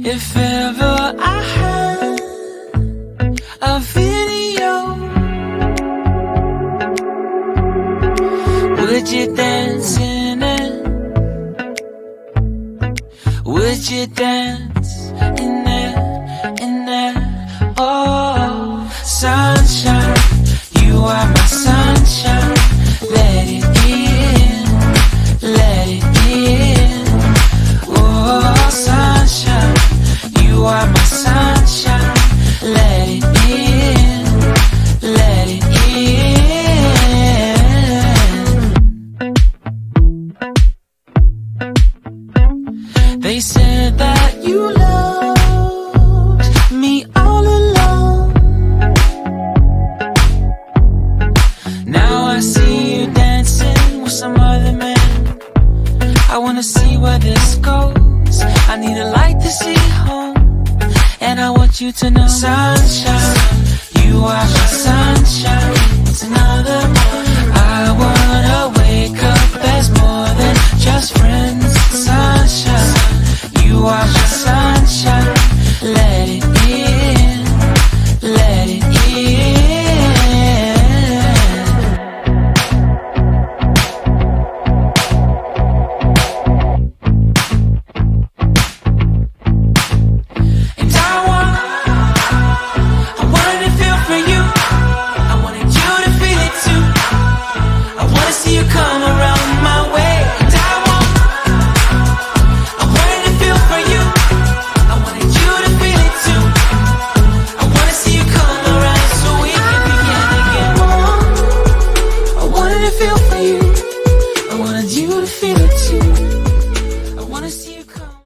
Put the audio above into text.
If ever I had a video, would you dance in it? Would you dance in it, in it? Oh, sunshine, you are my sunshine. Let it in, let it in. Oh, sunshine, you are my sunshine. Let it in, let it in. They said that you loved me all along. Now I see you dancing with some other man. I wanna see where this goes. I need a light to see home, and I want you to know, sunshine, you are my sunshine. It's another morning. I wanna wake up as more than just friends. Sunshine, you are my sunshine. Let it in, let it in. And I wanted to feel for you. I wanted you to feel it too. I wanna see you come around my way. And I wanted to feel for you. I wanted you to feel it too. I wanna see you come around so we can begin again. I wanted to feel for you. I wanted you to feel it too.